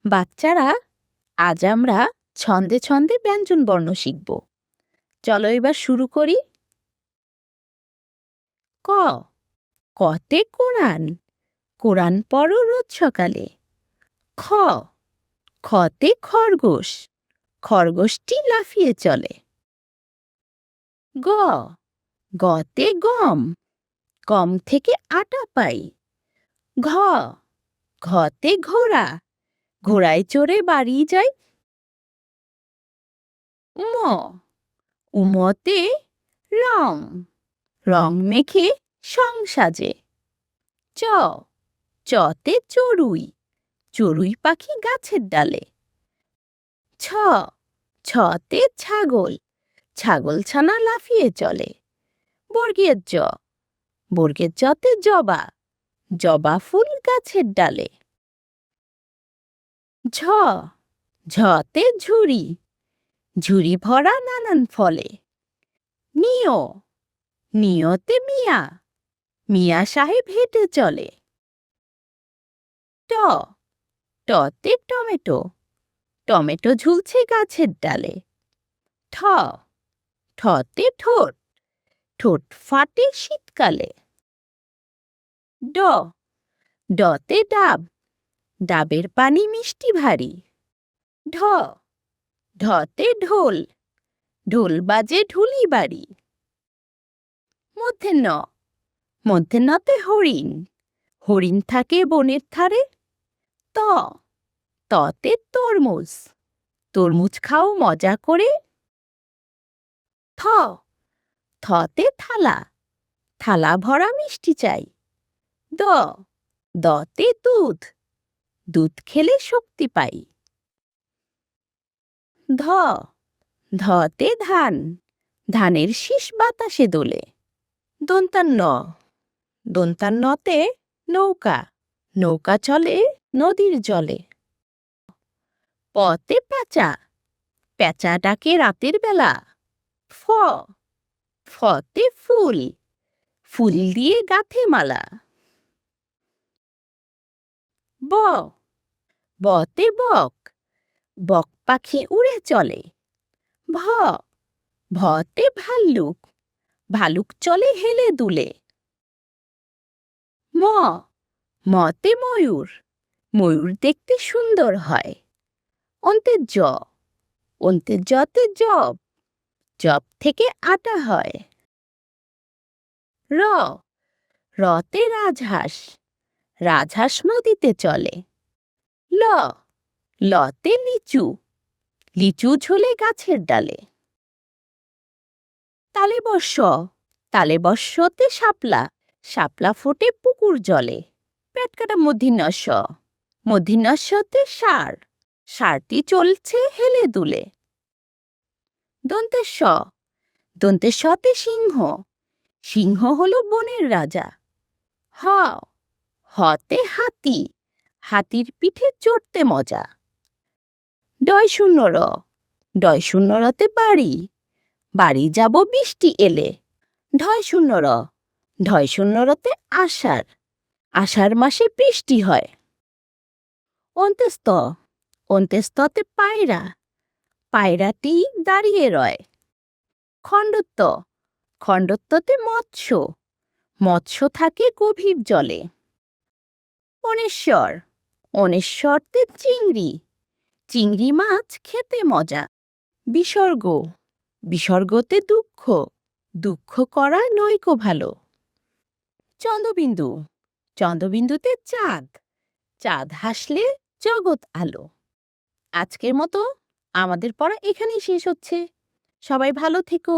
বাচ্চারা, আজ আমরা ছন্দে ছন্দে ব্যঞ্জনবর্ণ শিখব। চলো এবার শুরু করি। ক, কতে কোরআন, কোরআন পড়ো রোজ সকালে। খ, খতে খরগোশ, খরগোশটি লাফিয়ে চলে। গ, গতে গম, গম থেকে আটা পাই। ঘ, ঘতে ঘোড়া, ঘোড়ায় চড়ে বাড়ি যায়। উম, উমতে রং, রং মেখে সং সাজে। চ, চতে চড়ুই, চড়ুই পাখি গাছের ডালে। ছ, ছতে ছাগল, ছাগল ছানা লাফিয়ে চলে। বর্গের জ, বর্গের জতে জবা, জবা ফুল গাছের ডালে। ঝ, ঝতে ঝুড়ি, ঝুড়ি ভরা নানান ফলে। নিয়, নিয়তে মিয়া, মিয়া সাহেব হেঁটে চলে। ট, টতে টমেটো, টমেটো ঝুলছে গাছের ডালে। ঠ, ঠতে ঠোঁট, ঠোঁট ফাটে শীতকালে। ড, ডতে ডাব, ডাবের পানি মিষ্টি ভারী। ঢ, ঢতে ঢোল, ঢোল বাজে ঢুলি বাড়ি। মধ্যে ন, মধ্যে নতে হরিণ, হরিণ থাকে বনের ধারে। ত, ততে তরমুজ, তরমুজ খাও মজা করে। থ, থতে থালা, থালা ভরা মিষ্টি চাই। দ, দতে দুধ, দুধ খেলে শক্তি পাই। ধ, ধতে ধান, ধানের শীষ বাতাসে দোলে। দন্তান্ন, দন্তান্নতে নৌকা, নৌকা চলে নদীর জলে। পতে পেঁচা, পেঁচা ডাকে রাতের বেলা। ফ, ফতে ফুল, ফুল দিয়ে গাঁথে মালা। ব, বতে বক, বক পাখি উড়ে চলে। ভ, ভতে ভাল্লুক, ভালুক চলে হেলে দুলে। ম, মতে ময়ূর, ময়ূর দেখতে সুন্দর হয়। অন্তের জ, অন্তের জতে জব, জব থেকে আটা হয়। র, রতে রাজহাঁস, রাজহাঁস নদীতে চলে। ল, লতে লিচু, লিচু ঝোলে গাছের ডালে। তালে বর্ষ, তালে বর্ষতে শাপলা, শাপলা ফোটে পুকুর জলে। পেট কাটা মূর্ধন্য ষ, মূর্ধন্য ষতে ষাঁড়, ষাঁড়টি চলছে হেলে দুলে। দন্তের স, দন্তের সতে সিংহ, সিংহ হলো বনের রাজা। হ, হতে হাতি, হাতির পিঠে চড়তে মজা। ডয় শূন্য র, ডয় শূন্য রতে বাড়ি, বাড়ি যাব বৃষ্টি এলে। ঢয় শূন্য র, ঢয় শূন্য রতে আষাঢ়, আষাঢ় মাসে বৃষ্টি হয়। অন্তেস্ত, অন্তেস্ততে পায়রা, পায়রাটি দাঁড়িয়ে রয়। খণ্ডত্ব, খণ্ডত্বতে মৎস্য, মৎস্য থাকে গভীর জলে। অনেশ্বর, অনেশ্বরতে চিংড়ি, চিংড়ি মাছ খেতে মজা। বিসর্গ, বিসর্গতে দুঃখ, দুঃখ করা নয়কো ভালো। চন্দ্রবিন্দু, চন্দ্রবিন্দুতে চাঁদ, চাঁদ হাসলে জগৎ আলো। আজকের মতো আমাদের পড়া এখানেই শেষ হচ্ছে। সবাই ভালো থেকো।